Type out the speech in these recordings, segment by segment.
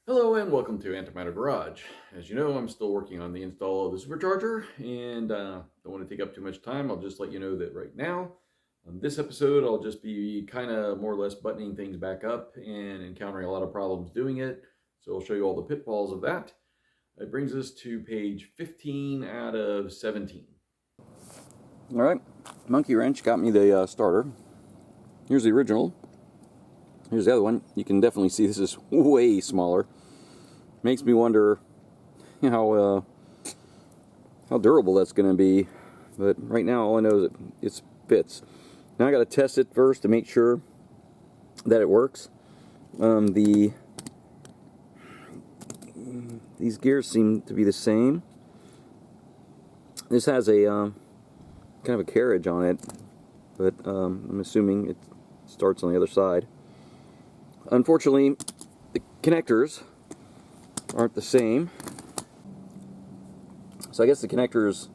Hello and welcome to Antimatter Garage. As you know, I'm still working on the install of the Supercharger and don't want to take up too much time. I'll just let you know that right now, on this episode, I'll just be kind of more or less buttoning things back up and encountering a lot of problems doing it. So I'll show you all the pitfalls of that. It brings us to page 15 out of 17. All right, monkey wrench got me the starter. Here's the original. Here's the other one. You can definitely see this is way smaller. Makes me wonder how durable that's going to be. But right now, all I know is it fits. Now I got to test it first to make sure that it works. These gears seem to be the same. This has a kind of a carriage on it, but I'm assuming it starts on the other side. Unfortunately, the connectors aren't the same. So I guess the connectors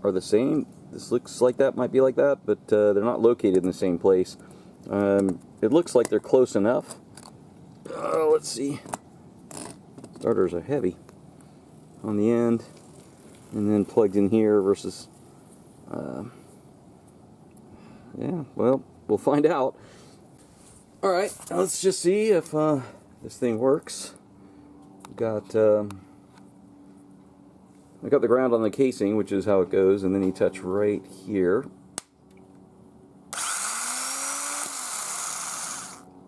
are the same. This looks like that might be like that, but they're not located in the same place. It looks like they're close enough. Let's see. Starters are heavy on the end, and then plugged in here versus. Yeah, well, we'll find out. All right, let's just see if this thing works. I got the ground on the casing, which is how it goes, and then you touch right here.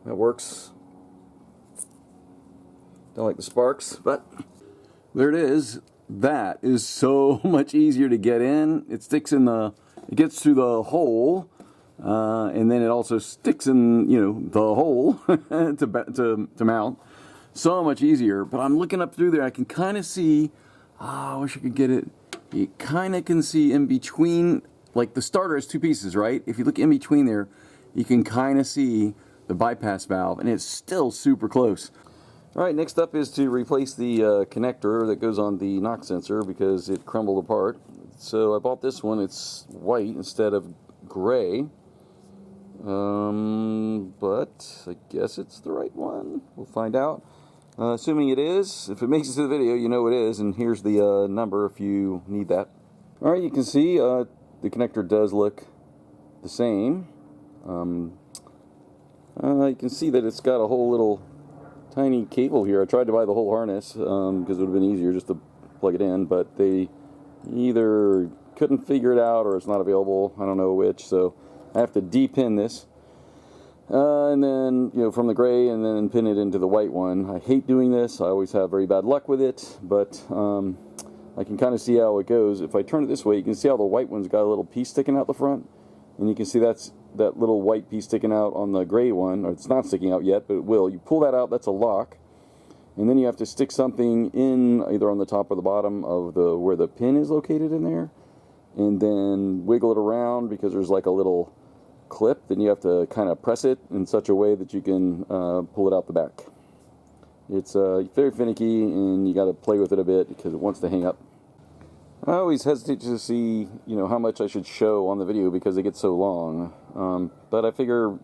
That works. Don't like the sparks, but there it is. That is so much easier to get in. It sticks in it gets through the hole. And then it also sticks in, the hole to mount. So much easier. But I'm looking up through there. I can kind of see. I wish I could get it. You kind of can see in between. Like the starter has two pieces, right? If you look in between there, you can kind of see the bypass valve, and it's still super close. All right, next up is to replace the connector that goes on the knock sensor because it crumbled apart. So I bought this one. It's white instead of gray. But I guess it's the right one. We'll find out. Assuming it is. If it makes it to the video, you know it is. And here's the number if you need that. All right, you can see the connector does look the same. You can see that it's got a whole little tiny cable here. I tried to buy the whole harness because it would have been easier just to plug it in, but they either couldn't figure it out or it's not available. I don't know which, so I have to de-pin this, and then, from the gray, and then pin it into the white one. I hate doing this. I always have very bad luck with it, but I can kind of see how it goes. If I turn it this way, you can see how the white one's got a little piece sticking out the front, and you can see that little white piece sticking out on the gray one, or it's not sticking out yet, but it will. You pull that out, that's a lock, and then you have to stick something in either on the top or the bottom of where the pin is located in there, and then wiggle it around because there's like a little clip. Then you have to kind of press it in such a way that you can pull it out the back. It's very finicky, and you got to play with it a bit because it wants to hang up. I always hesitate to see how much I should show on the video because it gets so long, but I figure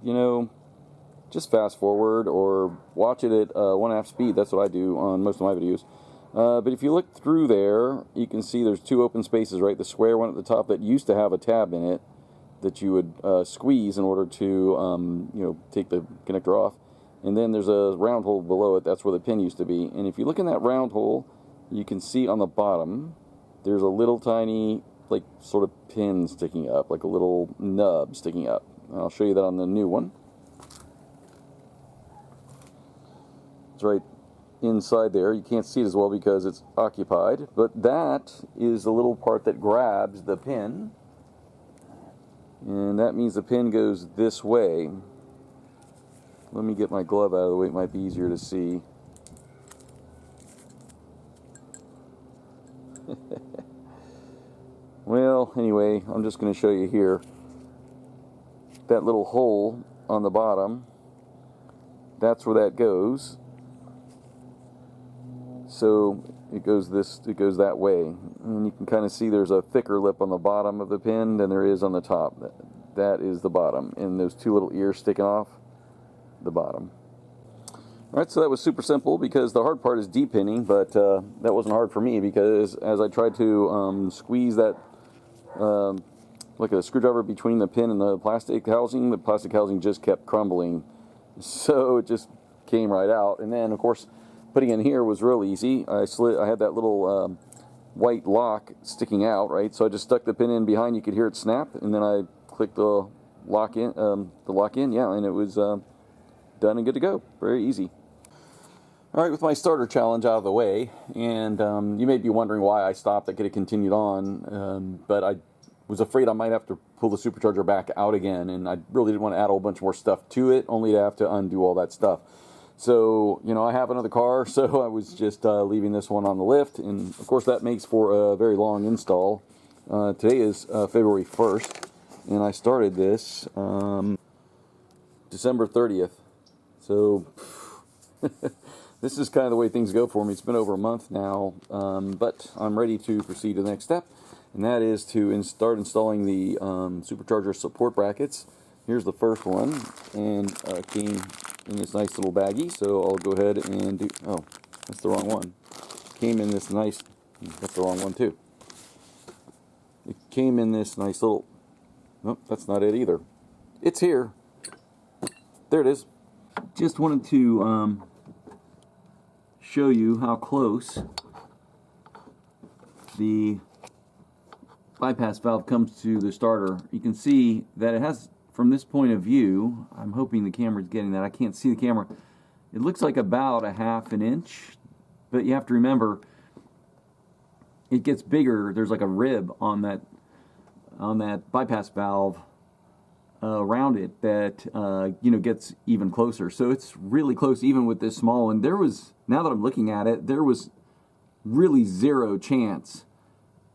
just fast forward or watch it at 1/2 speed. That's what I do on most of my videos. But if you look through there, you can see there's two open spaces, right? The square one at the top that used to have a tab in it that you would squeeze in order to take the connector off, and then there's a round hole below it. That's where the pin used to be. And if you look in that round hole, you can see on the bottom there's a little tiny sort of pin sticking up, like a little nub sticking up. And I'll show you that on the new one. It's right inside there. You can't see it as well because it's occupied, but that is the little part that grabs the pin. And that means the pin goes this way. Let me get my glove out of the way. It might be easier to see. Well, anyway, I'm just going to show you here. That little hole on the bottom, that's where that goes. So it goes that way, and you can kind of see there's a thicker lip on the bottom of the pin than there is on the top. That is the bottom, and those two little ears sticking off the bottom. Alright, so that was super simple because the hard part is de-pinning, but that wasn't hard for me because as I tried to squeeze that like a screwdriver between the pin and the plastic housing just kept crumbling. So it just came right out. And then, of course, putting in here was real easy. I had that little white lock sticking out, right? So I just stuck the pin in behind. You could hear it snap, and then I clicked the lock in, yeah, and it was done and good to go. Very easy. All right, with my starter challenge out of the way, and you may be wondering why I stopped. I could have continued on, but I was afraid I might have to pull the supercharger back out again, and I really didn't want to add a whole bunch more stuff to it, only to have to undo all that stuff. So, you know, I have another car, so I was just leaving this one on the lift, and of course that makes for a very long install. Today is February 1st, and I started this December 30th. So, this is kind of the way things go for me. It's been over a month now, but I'm ready to proceed to the next step. And that is to start installing the supercharger support brackets. Here's the first one, and came in this nice little baggie, so I'll go ahead and do, oh, that's the wrong one. Came in this nice, that's the wrong one too. It came in this nice little, nope, that's not it either. It's here. There it is. Just wanted to show you how close the bypass valve comes to the starter. You can see that it has, from this point of view, I'm hoping the camera's getting that. I can't see the camera. It looks like about a ½ an inch, but you have to remember it gets bigger. There's like a rib on that bypass valve around it that you know, gets even closer. So it's really close even with this small one. There was, now that I'm looking at it, there was really zero chance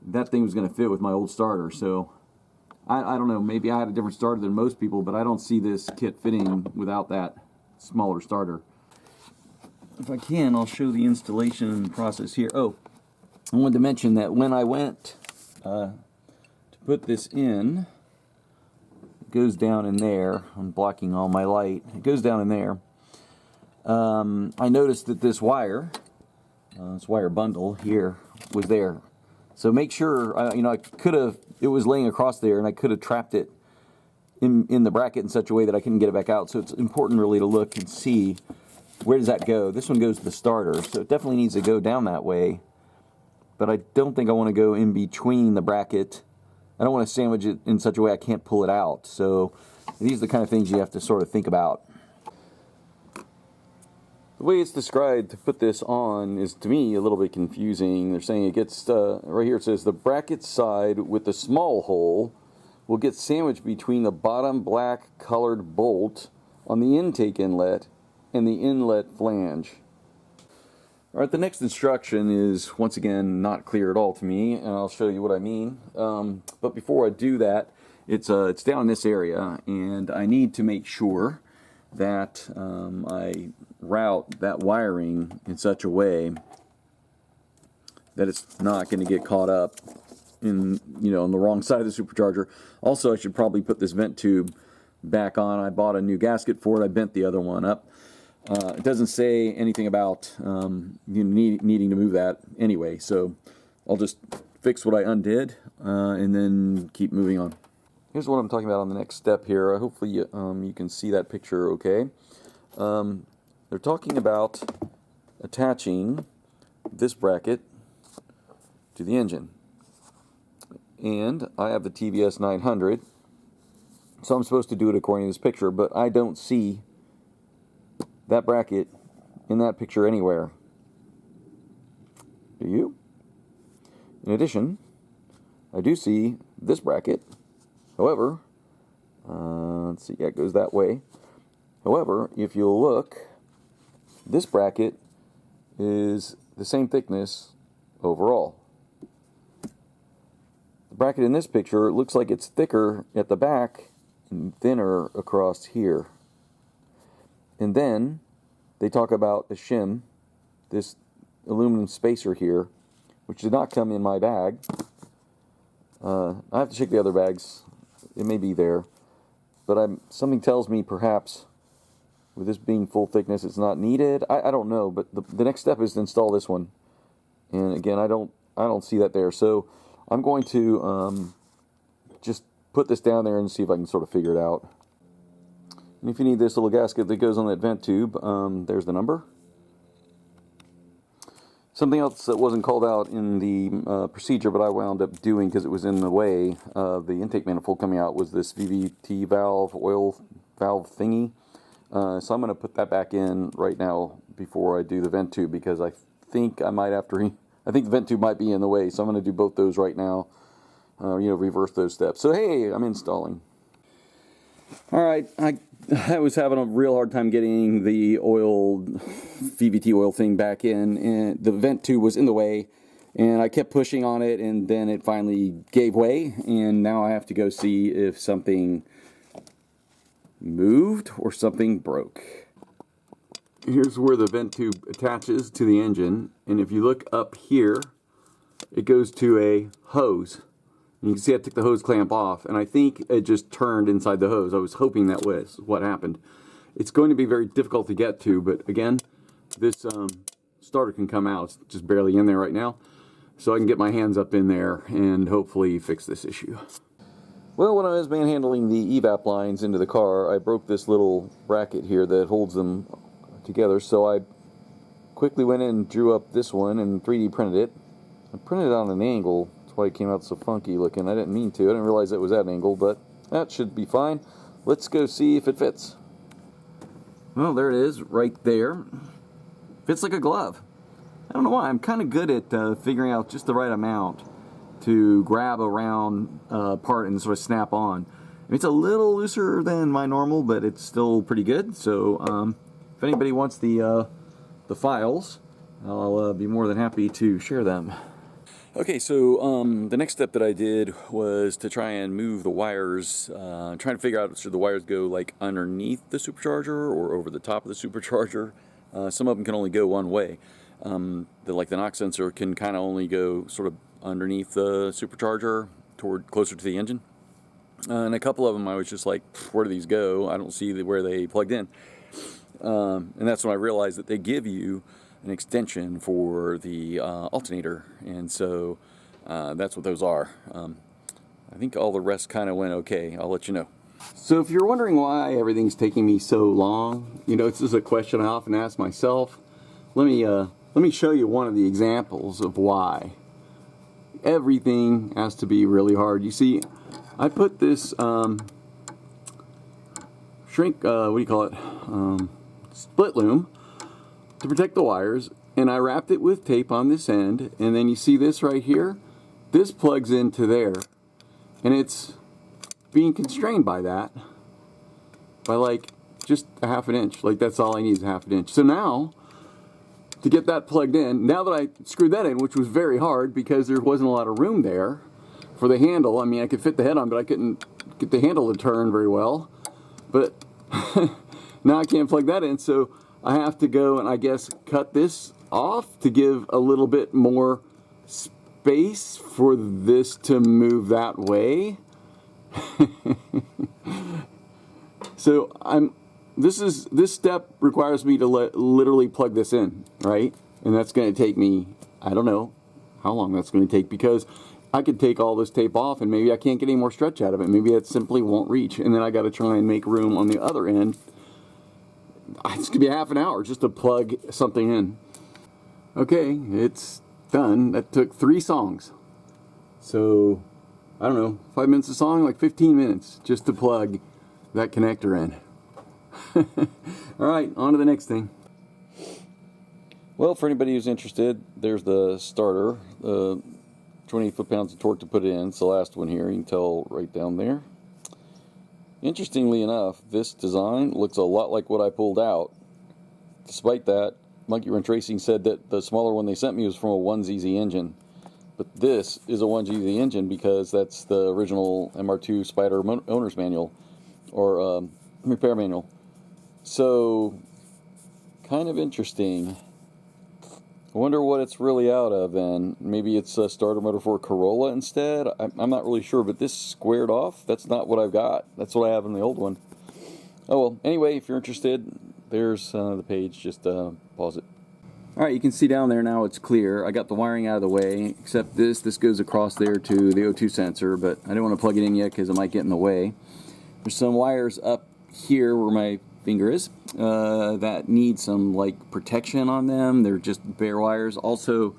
that thing was going to fit with my old starter. So I don't know, maybe I had a different starter than most people, but I don't see this kit fitting without that smaller starter. If I can, I'll show the installation process here. Oh, I wanted to mention that when I went to put this in, it goes down in there. I'm blocking all my light. It goes down in there. I noticed that this wire bundle here was there. So make sure, you know, I could have, it was laying across there, and I could have trapped it in the bracket in such a way that I couldn't get it back out. So it's important really to look and see, where does that go? This one goes to the starter, so it definitely needs to go down that way. But I don't think I want to go in between the bracket. I don't want to sandwich it in such a way I can't pull it out. So these are the kind of things you have to sort of think about. The way it's described to put this on is, to me, a little bit confusing. They're saying it gets, right here it says, the bracket side with the small hole will get sandwiched between the bottom black colored bolt on the intake inlet and the inlet flange. Alright, the next instruction is, once again, not clear at all to me, and I'll show you what I mean. But before I do that, it's down in this area, and I need to make sure that I route that wiring in such a way that it's not going to get caught up in, you know, on the wrong side of the supercharger. Also, I should probably put this vent tube back on. I bought a new gasket for it. I bent the other one up. It doesn't say anything about you needing to move that anyway, so I'll just fix what I undid and then keep moving on. Here's what I'm talking about on the next step here. Hopefully you can see that picture okay. They're talking about attaching this bracket to the engine. And I have the TVS 900, so I'm supposed to do it according to this picture, but I don't see that bracket in that picture anywhere. Do you? In addition, I do see this bracket. However, let's see, yeah, it goes that way. However, if you look, this bracket is the same thickness overall. The bracket in this picture looks like it's thicker at the back and thinner across here. And then they talk about a shim, this aluminum spacer here, which did not come in my bag. I have to check the other bags. It may be there, but something tells me perhaps with this being full thickness, it's not needed. I don't know, but the next step is to install this one. And again, I don't see that there. So I'm going to just put this down there and see if I can sort of figure it out. And if you need this little gasket that goes on that vent tube, there's the number. Something else that wasn't called out in the procedure, but I wound up doing because it was in the way of the intake manifold coming out, was this VVT valve, oil valve thingy. So I'm going to put that back in right now before I do the vent tube, because I think I might have to, I think the vent tube might be in the way, so I'm going to do both those right now, reverse those steps. So hey, I'm installing. All right, I was having a real hard time getting the VVT oil thing back in, and the vent tube was in the way, and I kept pushing on it, and then it finally gave way, and now I have to go see if something moved or something broke. Here's where the vent tube attaches to the engine, and if you look up here, it goes to a hose. And you can see I took the hose clamp off, and I think it just turned inside the hose. I was hoping that was what happened. It's going to be very difficult to get to, but again, this starter can come out. It's just barely in there right now. So I can get my hands up in there and hopefully fix this issue. Well, when I was manhandling the evap lines into the car, I broke this little bracket here that holds them together. So I quickly went in and drew up this one and 3D printed it. I printed it on an angle. That's why it came out so funky looking. I didn't mean to. I didn't realize it was at an angle, but that should be fine. Let's go see if it fits. Well, there it is, right there. Fits like a glove. I don't know why. I'm kind of good at figuring out just the right amount to grab a round part and sort of snap on. It's a little looser than my normal, but it's still pretty good. So if anybody wants the files, I'll be more than happy to share them. Okay, so the next step that I did was to try and move the wires, trying to figure out should the wires go like underneath the supercharger or over the top of the supercharger. Some of them can only go one way. Like the knock sensor can kind of only go sort of underneath the supercharger toward closer to the engine. And a couple of them I was just like, where do these go? I don't see where they plugged in. And that's when I realized that they give you an extension for the alternator, and so that's what those are. I think all the rest kind of went okay. I'll let you know. So if you're wondering why everything's taking me so long, this is a question I often ask myself. Let me show you one of the examples of why everything has to be really hard. You see, I put this split loom to protect the wires, and I wrapped it with tape on this end, and then you see this right here, this plugs into there, and it's being constrained by that by like just a ½ inch. Like that's all I need is a ½ inch. So now to get that plugged in, now that I screwed that in, which was very hard because there wasn't a lot of room there for the handle. I mean, I could fit the head on, but I couldn't get the handle to turn very well. But now I can't plug that in, so I have to go and I guess cut this off to give a little bit more space for this to move that way. So this step requires me to literally plug this in, right? And that's going to take me, I don't know how long that's going to take, because I could take all this tape off and maybe I can't get any more stretch out of it. Maybe it simply won't reach, and then I got to try and make room on the other end. It's going to be ½ an hour just to plug something in. Okay, it's done. That took 3 songs. So, I don't know, 5 minutes a song, like 15 minutes just to plug that connector in. Alright, on to the next thing. Well, for anybody who's interested, there's the starter. 20 foot-pounds of torque to put it in. It's the last one here. You can tell right down there. Interestingly enough, this design looks a lot like what I pulled out. Despite that, Monkey Wrench Racing said that the smaller one they sent me was from a 1ZZ engine. But this is a 1ZZ engine because that's the original MR2 Spyder owner's manual, or repair manual. So, kind of interesting. I wonder what it's really out of, and maybe it's a starter motor for a Corolla instead. I'm not really sure, but this squared off, that's not what I've got. That's what I have in the old one. Oh well, anyway, if you're interested, there's the page. Just pause it. Alright, you can see down there now it's clear. I got the wiring out of the way, except this goes across there to the O2 sensor, but I don't want to plug it in yet because it might get in the way. There's some wires up here where my finger is that need some like protection on them. They're just bare wires. Also,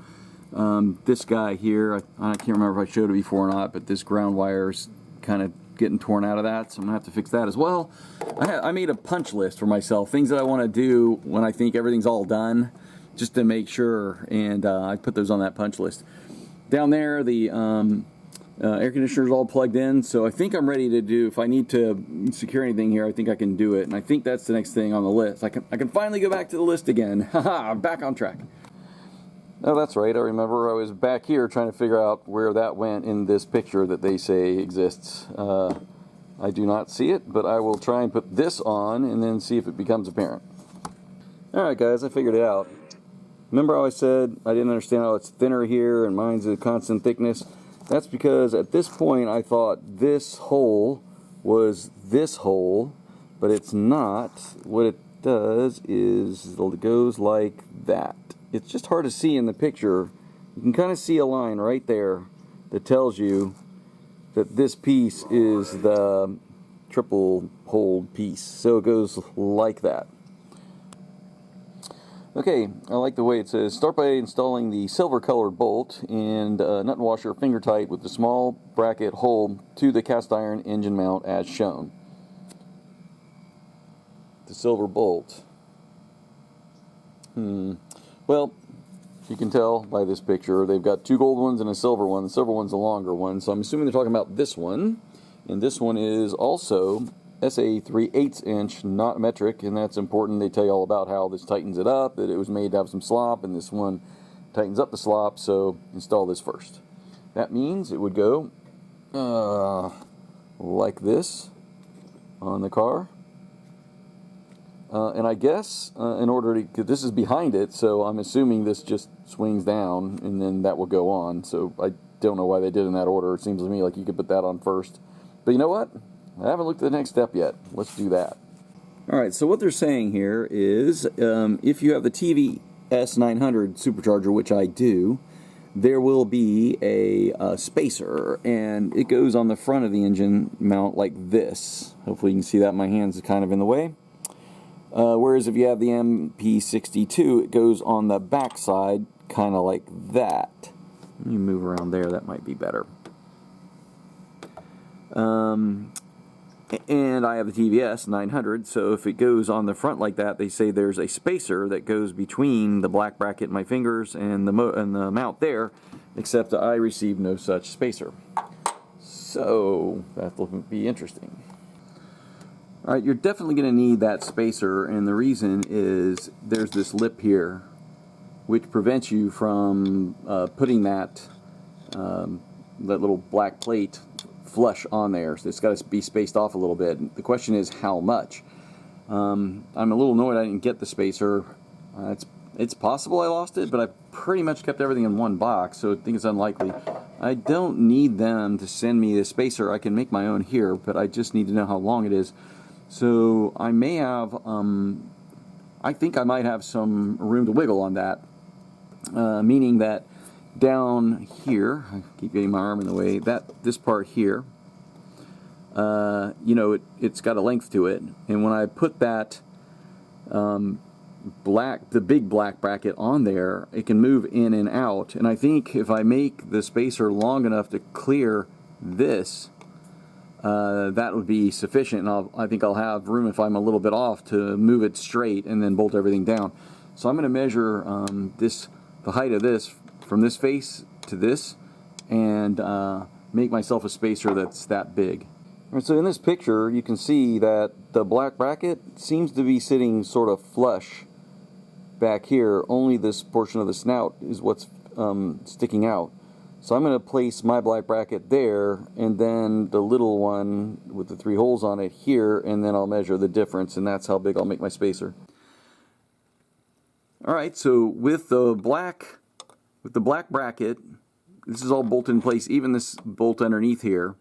this guy here, I can't remember if I showed it before or not, but this ground wire's kind of getting torn out of that, so I'm gonna have to fix that as well. I made a punch list for myself, things that I want to do when I think everything's all done, just to make sure, and I put those on that punch list. Down there, the air conditioner is all plugged in, so I think I'm ready to do, if I need to secure anything here, I think I can do it, and I think that's the next thing on the list. I can finally go back to the list again. Haha, I'm back on track. Oh, that's right. I remember I was back here trying to figure out where that went in this picture that they say exists. I do not see it, but I will try and put this on and then see if it becomes apparent. Alright guys, I figured it out. Remember how I said I didn't understand how it's thinner here and mine's a constant thickness? That's because at this point I thought this hole was this hole, but it's not. What it does is it goes like that. It's just hard to see in the picture. You can kind of see a line right there that tells you that this piece is the triple hole piece. So it goes like that. Okay, I like the way it says, start by installing the silver colored bolt and nut and washer finger tight with the small bracket hole to the cast iron engine mount as shown. The silver bolt. Well, you can tell by this picture, they've got two gold ones and a silver one. The silver one's a longer one, so I'm assuming they're talking about this one. And this one is also SA 3/8 inch, not metric, and that's important. They tell you all about how this tightens it up, that it was made to have some slop, and this one tightens up the slop, so install this first. That means it would go like this on the car. And I guess in order to, cause this is behind it, so I'm assuming this just swings down and then that will go on. So I don't know why they did in that order. It seems to me like you could put that on first. But you know what? I haven't looked at the next step yet. Let's do that. Alright, so what they're saying here is if you have the TVS 900 Supercharger, which I do, there will be a spacer, and it goes on the front of the engine mount like this. Hopefully you can see that. My hands are kind of in the way. Whereas if you have the MP62, it goes on the back side, kind of like that. Let me move around there, that might be better. And I have the TVS 900, so if it goes on the front like that, they say there's a spacer that goes between the black bracket, my fingers, and the mount there, except I received no such spacer. So that will be interesting. Alright, you're definitely going to need that spacer, and the reason is there's this lip here which prevents you from putting that little black plate flush on there. So it's got to be spaced off a little bit. The question is how much. I'm a little annoyed I didn't get the spacer. It's possible I lost it, but I pretty much kept everything in one box, so I think it's unlikely. I don't need them to send me the spacer. I can make my own here, but I just need to know how long it is. So I may have, I think I might have some room to wiggle on that, meaning that down here, I keep getting my arm in the way, this part here, you know, it's got a length to it, and when I put that the big black bracket on there, it can move in and out, and I think if I make the spacer long enough to clear this, that would be sufficient, and I think I'll have room, if I'm a little bit off, to move it straight and then bolt everything down. So I'm going to measure the height of this from this face to this, and make myself a spacer that's that big. All right, so in this picture you can see that the black bracket seems to be sitting sort of flush back here. Only this portion of the snout is what's sticking out. So I'm going to place my black bracket there, and then the little one with the 3 holes on it here, and then I'll measure the difference, and that's how big I'll make my spacer. Alright, so with the black bracket, this is all bolted in place, even this bolt underneath here.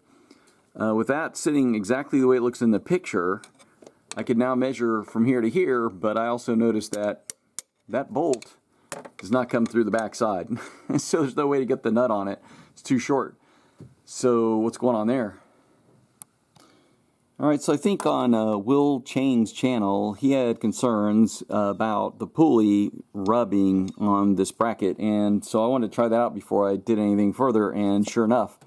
With that sitting exactly the way it looks in the picture, I could now measure from here to here, but I also noticed that that bolt does not come through the back side. So there's no way to get the nut on it. It's too short. So what's going on there? Alright, so I think on Will Chain's channel, he had concerns about the pulley rubbing on this bracket, and so I wanted to try that out before I did anything further, and sure enough,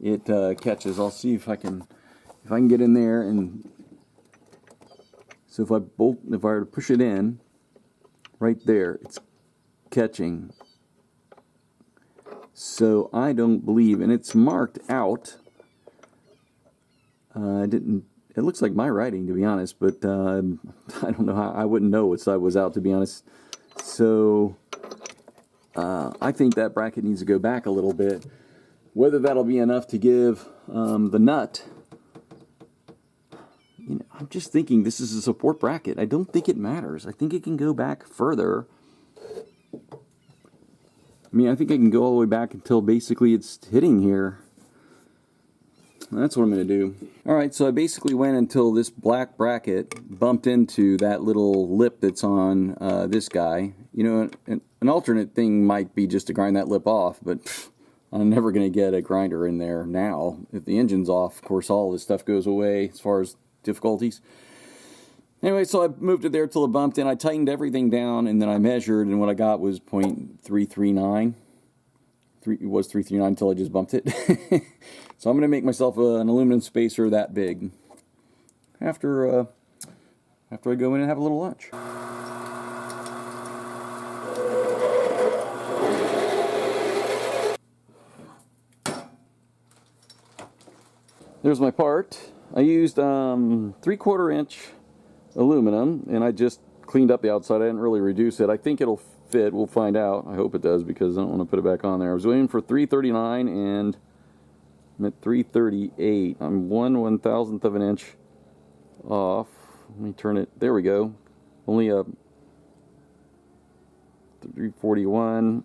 it catches. I'll see if I can get in there, and so if I were to push it in, right there, it's catching. So I don't believe, and it's marked out. It looks like my writing, to be honest, but I don't know how. I wouldn't know what side was out, to be honest. So I think that bracket needs to go back a little bit. Whether that'll be enough to give the nut, you know, I'm just thinking this is a support bracket. I don't think it matters. I think it can go back further. I mean, I think I can go all the way back until basically it's hitting here. That's what I'm going to do. Alright, so I basically went until this black bracket bumped into that little lip that's on this guy. You know, an alternate thing might be just to grind that lip off, but pff, I'm never going to get a grinder in there now. If the engine's off, of course, all this stuff goes away as far as difficulties. Anyway, so I moved it there till it bumped in. I tightened everything down, and then I measured, and what I got was 0.339. It was 339 until I just bumped it. So I'm going to make myself an aluminum spacer that big after I go in and have a little lunch. There's my part. I used 3/4 inch aluminum, and I just cleaned up the outside. I didn't really reduce it. I think it'll fit. We'll find out. I hope it does, because I don't want to put it back on there. I was waiting for 339 and I'm at 338. I'm 1/1000th of an inch off. Let me turn it. There we go. Only a 341.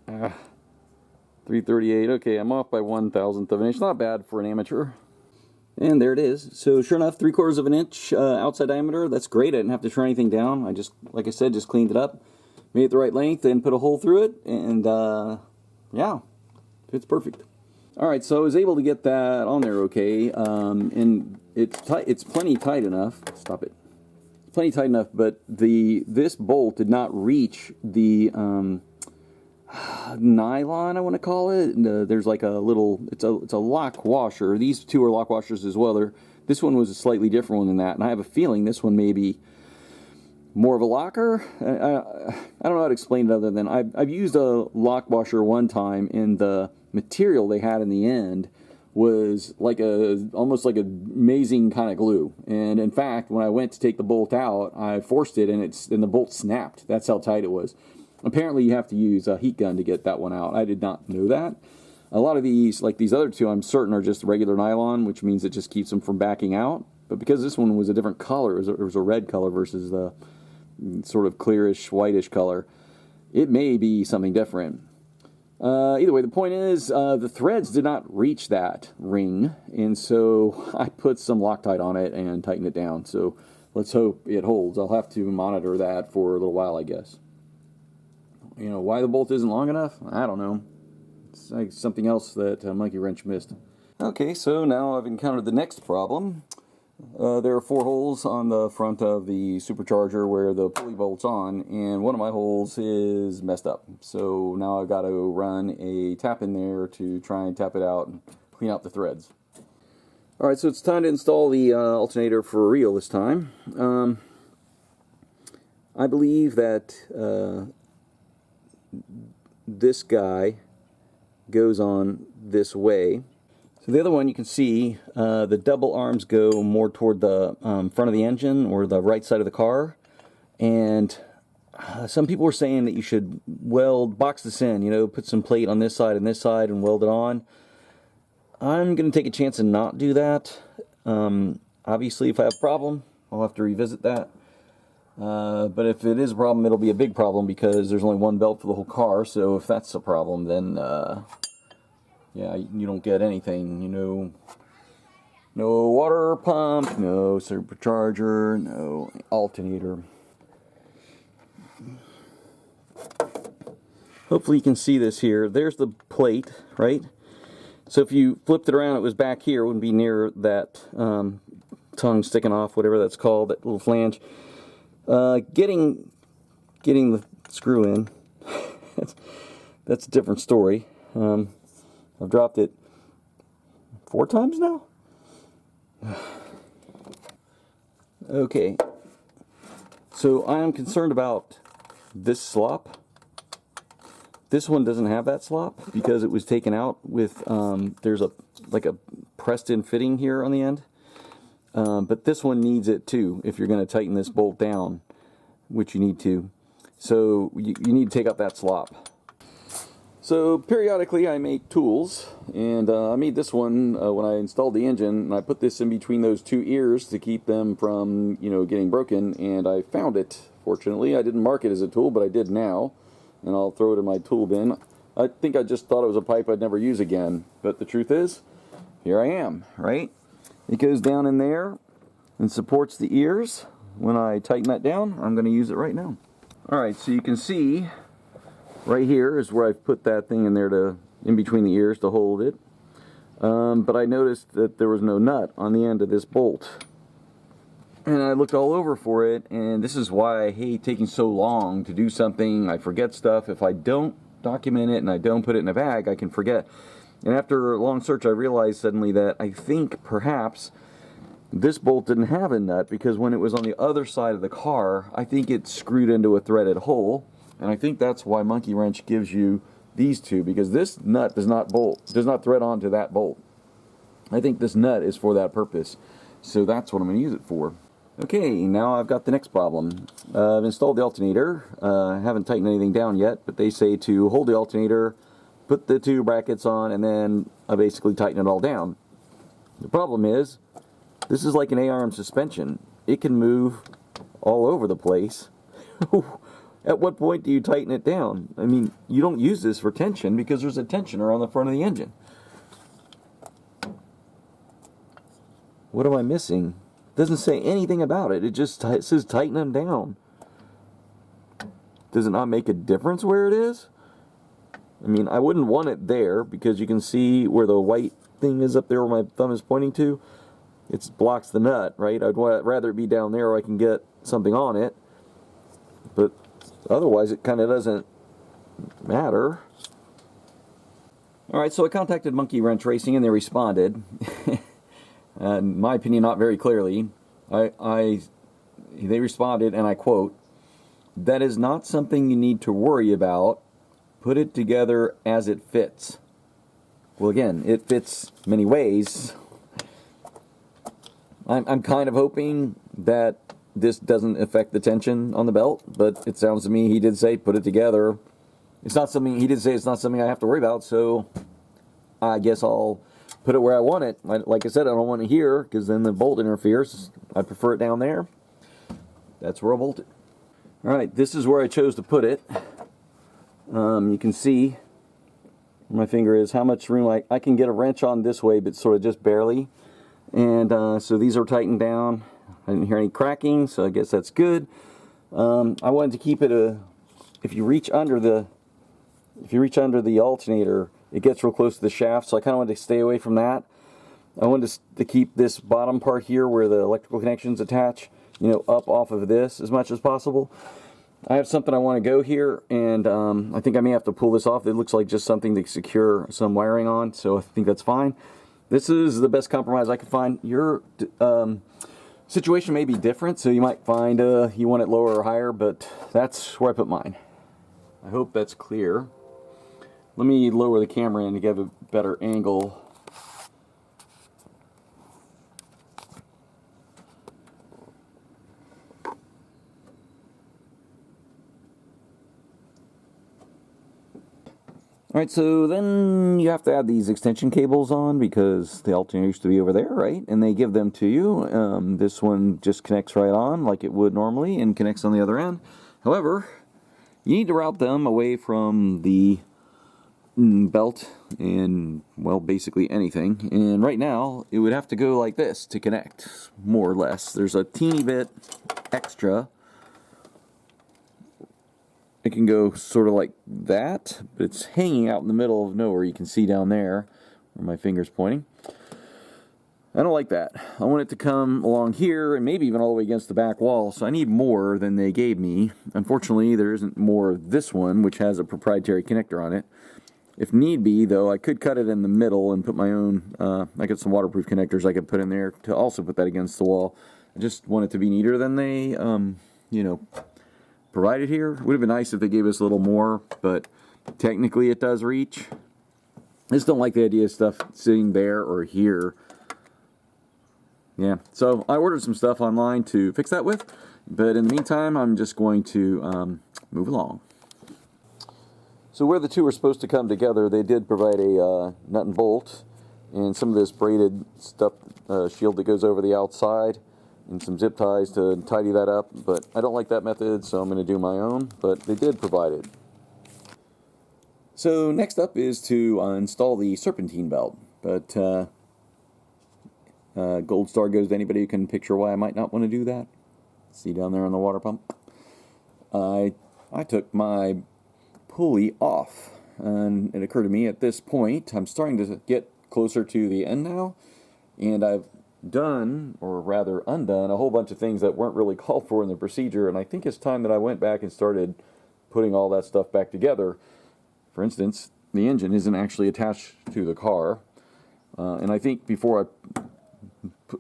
338. Okay, I'm off by 1/1000th of an inch. Not bad for an amateur. And there it is. So sure enough, 3/4 of an inch outside diameter. That's great. I didn't have to turn anything down. I just, like I said, just cleaned it up, made it the right length, and put a hole through it. And yeah, fits perfect. All right, so I was able to get that on there okay, and it's tight. It's plenty tight enough. Stop it. It's plenty tight enough, but this bolt did not reach the nylon, I want to call it. There's like a little, it's a lock washer. These two are lock washers as well. This one was a slightly different one than that, and I have a feeling this one may be more of a locker. I don't know how to explain it other than I've used a lock washer one time, and the material they had in the end was like almost like an amazing kind of glue. And in fact, when I went to take the bolt out, I forced it, and the bolt snapped. That's how tight it was. Apparently you have to use a heat gun to get that one out. I did not know that. A lot of these, like these other two, I'm certain are just regular nylon, which means it just keeps them from backing out. But because this one was a different color, it was a red color versus the sort of clearish, whitish color, it may be something different. Either way, the point is, the threads did not reach that ring, and so I put some Loctite on it and tightened it down. So let's hope it holds. I'll have to monitor that for a little while, I guess. You know, why the bolt isn't long enough? I don't know. It's like something else that Monkey Wrench missed. Okay, so now I've encountered the next problem. There are 4 holes on the front of the Supercharger where the pulley bolt's on, and one of my holes is messed up. So now I've got to run a tap in there to try and tap it out and clean out the threads. Alright, so it's time to install the alternator for real this time. I believe that this guy goes on this way. So the other one, you can see the double arms go more toward the front of the engine or the right side of the car, and some people were saying that you should box this in, you know, put some plate on this side and weld it on. I'm going to take a chance and not do that. Obviously, if I have a problem, I'll have to revisit that. But if it is a problem, it'll be a big problem because there's only one belt for the whole car. So if that's a problem, then yeah, you don't get anything. You No water pump, no supercharger, no alternator. Hopefully you can see this here. There's the plate, right? So if you flipped it around, it was back here. It wouldn't be near that tongue sticking off, whatever that's called, that little flange. Getting the screw in, that's a different story. I've dropped it 4 times now. Okay, so I am concerned about this slop. This one doesn't have that slop because it was taken out with, there's like a pressed in fitting here on the end. But this one needs it too if you're going to tighten this bolt down, which you need to. So you need to take out that slop. So periodically I make tools, and I made this one when I installed the engine, and I put this in between those 2 ears to keep them from, you know, getting broken, and I found it. Fortunately, I didn't mark it as a tool, but I did now, and I'll throw it in my tool bin. I think I just thought it was a pipe I'd never use again, but the truth is, here I am, right? It goes down in there and supports the ears. When I tighten that down, I'm going to use it right now. Alright, so you can see right here is where I've put that thing in there to, in between the ears to hold it. But I noticed that there was no nut on the end of this bolt. And I looked all over for it, and this is why I hate taking so long to do something. I forget stuff. If I don't document it and I don't put it in a bag, I can forget. And after a long search, I realized suddenly that I think perhaps this bolt didn't have a nut, because when it was on the other side of the car, I think it screwed into a threaded hole. And I think that's why Monkey Wrench gives you these two, because this nut does not thread onto that bolt. I think this nut is for that purpose. So that's what I'm going to use it for. Okay, now I've got the next problem. I've installed the alternator. I haven't tightened anything down yet, but they say to hold the alternator, put the 2 brackets on, and then I basically tighten it all down. The problem is, this is like an A-arm suspension. It can move all over the place. At what point do you tighten it down? I mean, you don't use this for tension because there's a tensioner on the front of the engine. What am I missing? It doesn't say anything about it. It just says tighten them down. Does it not make a difference where it is? I mean, I wouldn't want it there because you can see where the white thing is up there where my thumb is pointing to. It blocks the nut, right? I'd rather it be down there where I can get something on it. But otherwise, it kind of doesn't matter. Alright, so I contacted Monkey Wrench Racing and they responded. In my opinion, not very clearly. They responded, and I quote, "That is not something you need to worry about. Put it together as it fits." Well, again, it fits many ways. I'm kind of hoping that this doesn't affect the tension on the belt, but it sounds to me he did say put it together. It's not something, he did say it's not something I have to worry about, so I guess I'll put it where I want it. Like I said, I don't want it here because then the bolt interferes. I prefer it down there. That's where I'll bolt it. Alright, this is where I chose to put it. You can see where my finger is, how much room I can get a wrench on this way, but sort of just barely. And so these are tightened down. I didn't hear any cracking, so I guess that's good. I wanted to keep it if you reach under the alternator, it gets real close to the shaft, so I kind of wanted to stay away from that. I wanted to keep this bottom part here where the electrical connections attach, you know, up off of this as much as possible. I have something I want to go here, and I think I may have to pull this off. It looks like just something to secure some wiring on, so I think that's fine. This is the best compromise I could find. Your situation may be different, so you might find you want it lower or higher, but that's where I put mine. I hope that's clear. Let me lower the camera in to give a better angle. Alright, so then you have to add these extension cables on because the alternator used to be over there, right? And they give them to you. This one just connects right on like it would normally and connects on the other end. However, you need to route them away from the belt and, well, basically anything. And right now it would have to go like this to connect, more or less. There's a teeny bit extra. It can go sort of like that, but it's hanging out in the middle of nowhere. You can see down there where my finger's pointing. I don't like that. I want it to come along here and maybe even all the way against the back wall, so I need more than they gave me. Unfortunately, there isn't more of this one, which has a proprietary connector on it. If need be, though, I could cut it in the middle and put my own, I got some waterproof connectors I could put in there to also put that against the wall. I just want it to be neater than they, you know, provided here. It would have been nice if they gave us a little more, but technically it does reach. I just don't like the idea of stuff sitting there or here. Yeah, so I ordered some stuff online to fix that with, but in the meantime, I'm just going to move along. So where the two are supposed to come together, they did provide a nut and bolt and some of this braided stuff, shield that goes over the outside, and some zip ties to tidy that up, but I don't like that method, so I'm going to do my own, but they did provide it. So next up is to install the serpentine belt, but gold star goes to anybody who can picture why I might not want to do that. See down there on the water pump? I took my pulley off, and it occurred to me at this point, I'm starting to get closer to the end now, and I've done, or rather undone, a whole bunch of things that weren't really called for in the procedure, and I think it's time that I went back and started putting all that stuff back together. For instance, the engine isn't actually attached to the car, and I think before I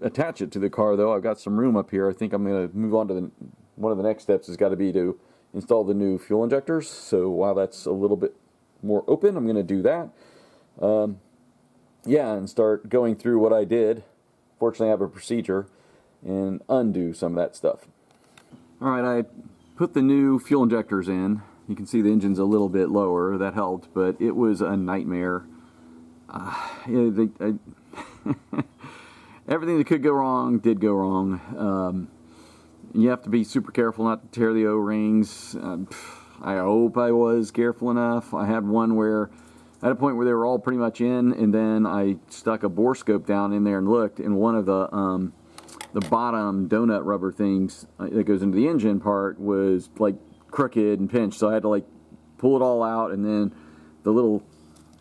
attach it to the car, though, I've got some room up here. I think I'm going to move on to one of the next steps has got to be to install the new fuel injectors. So while that's a little bit more open, I'm going to do that. Yeah, and start going through what I did. Fortunately, I have a procedure, and undo some of that stuff. All right, I put the new fuel injectors in. You can see the engine's a little bit lower. That helped, but it was a nightmare. Everything that could go wrong did go wrong. You have to be super careful not to tear the O-rings. I hope I was careful enough. I had one where, at a point where they were all pretty much in, and then I stuck a bore scope down in there and looked, and one of the bottom donut rubber things that goes into the engine part was like crooked and pinched, so I had to like pull it all out, and then the little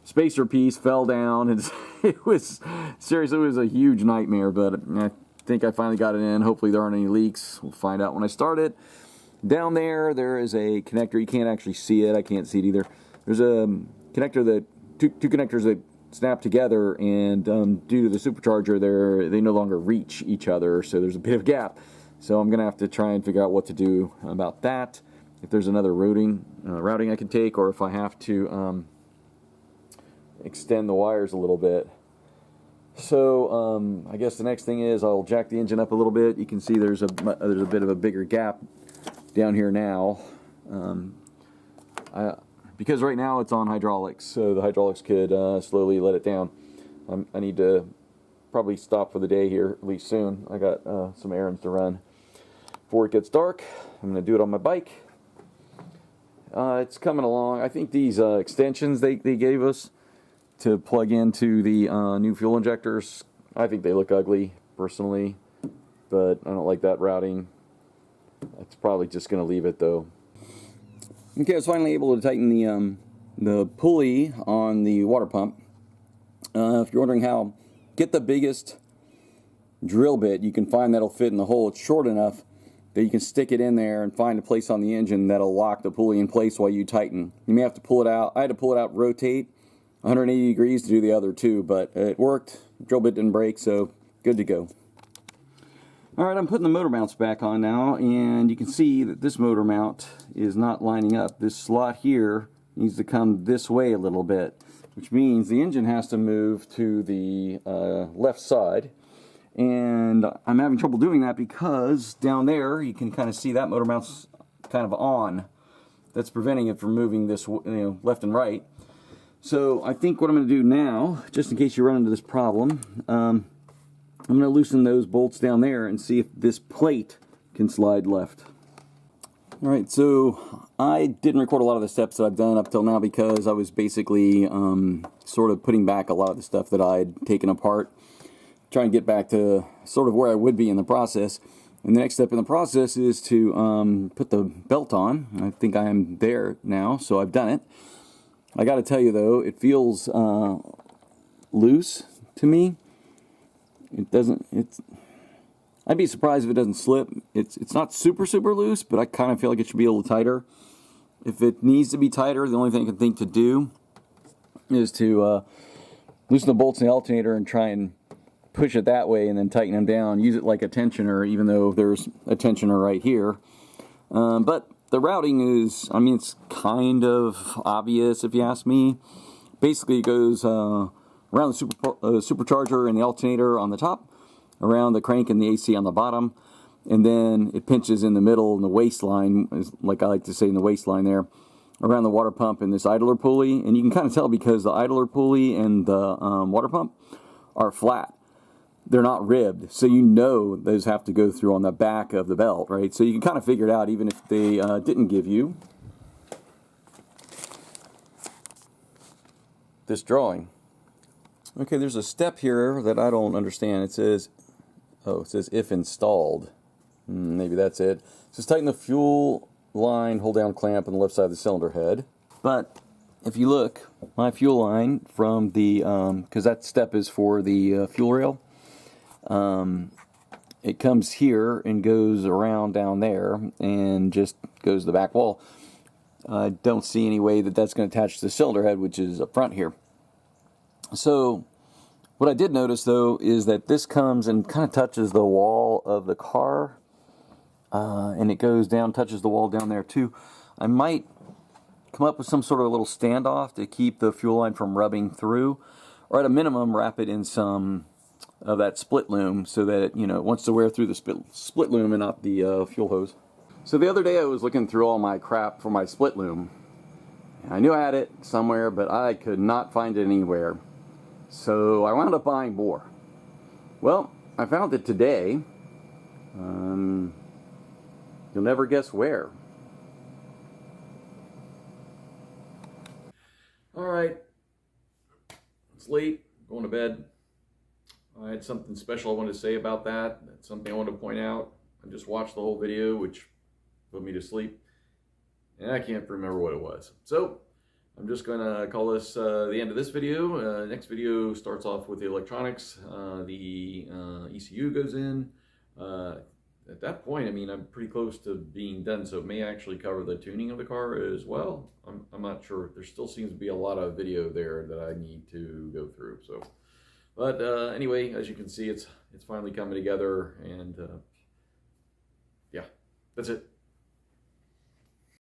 spacer piece fell down, and it was, seriously, it was a huge nightmare, but I think I finally got it in. Hopefully there aren't any leaks. We'll find out when I start it. Down there is a connector. You can't actually see it. I can't see it either. There's a connector that, two connectors that snap together, and due to the supercharger, they no longer reach each other, so there's a bit of a gap. So I'm going to have to try and figure out what to do about that. If there's another routing I can take, or if I have to extend the wires a little bit. So I guess the next thing is I'll jack the engine up a little bit. You can see there's a bit of a bigger gap down here now. Because right now it's on hydraulics, so the hydraulics could slowly let it down. I need to probably stop for the day here, at least soon. I got some errands to run before it gets dark. I'm going to do it on my bike. It's coming along. I think these extensions they gave us to plug into the new fuel injectors, I think they look ugly, personally, but I don't like that routing. It's probably just going to leave it, though. Okay, I was finally able to tighten the pulley on the water pump. If you're wondering how, get the biggest drill bit you can find that'll fit in the hole. It's short enough that you can stick it in there and find a place on the engine that'll lock the pulley in place while you tighten. You may have to pull it out. I had to pull it out, rotate 180 degrees to do the other two, but it worked. Drill bit didn't break, so good to go. Alright, I'm putting the motor mounts back on now, and you can see that this motor mount is not lining up. This slot here needs to come this way a little bit, which means the engine has to move to the left side, and I'm having trouble doing that because down there you can kind of see that motor mount's kind of on. That's preventing it from moving this, left and right. So I think what I'm going to do now, just in case you run into this problem, I'm going to loosen those bolts down there and see if this plate can slide left. All right, so I didn't record a lot of the steps that I've done up till now because I was basically sort of putting back a lot of the stuff that I'd taken apart, trying to get back to sort of where I would be in the process. And the next step in the process is to put the belt on. I think I am there now, so I've done it. I got to tell you though, it feels loose to me. It doesn't. I'd be surprised if it doesn't slip. It's not super loose, but I kind of feel like it should be a little tighter. If it needs to be tighter, the only thing I can think to do is to loosen the bolts in the alternator and try and push it that way, and then tighten them down. Use it like a tensioner, even though there's a tensioner right here. But the routing is, I mean, it's kind of obvious if you ask me. Basically, it goes around the supercharger and the alternator on the top, around the crank and the AC on the bottom, and then it pinches in the middle in the waistline, like I like to say, in the waistline there, around the water pump and this idler pulley. And you can kind of tell because the idler pulley and the water pump are flat. They're not ribbed, so you know those have to go through on the back of the belt, right? So you can kind of figure it out even if they didn't give you this drawing. Okay, there's a step here that I don't understand. It says, oh, it says if installed. Maybe that's it. It says tighten the fuel line, hold down clamp on the left side of the cylinder head. But if you look, my fuel line from the, because that step is for the fuel rail, it comes here and goes around down there and just goes to the back wall. I don't see any way that that's going to attach to the cylinder head, which is up front here. So what I did notice though is that this comes and kind of touches the wall of the car, and it goes down, touches the wall down there too. I might come up with some sort of a little standoff to keep the fuel line from rubbing through, or at a minimum wrap it in some of that split loom so that it, you know, it wants to wear through the split loom and not the fuel hose. So the other day I was looking through all my crap for my split loom. I knew I had it somewhere, but I could not find it anywhere. So I wound up buying more. Well, I found it today. You'll never guess where. All right, it's late, going to bed. I had something special I wanted to say about that. That's something I wanted to point out. I just watched the whole video, which put me to sleep, and I can't remember what it was. So I'm just going to call this the end of this video. Next video starts off with the electronics. The ECU goes in. At that point, I mean, I'm pretty close to being done, so it may actually cover the tuning of the car as well. I'm not sure. There still seems to be a lot of video there that I need to go through. So, but anyway, as you can see, it's finally coming together, and yeah, that's it.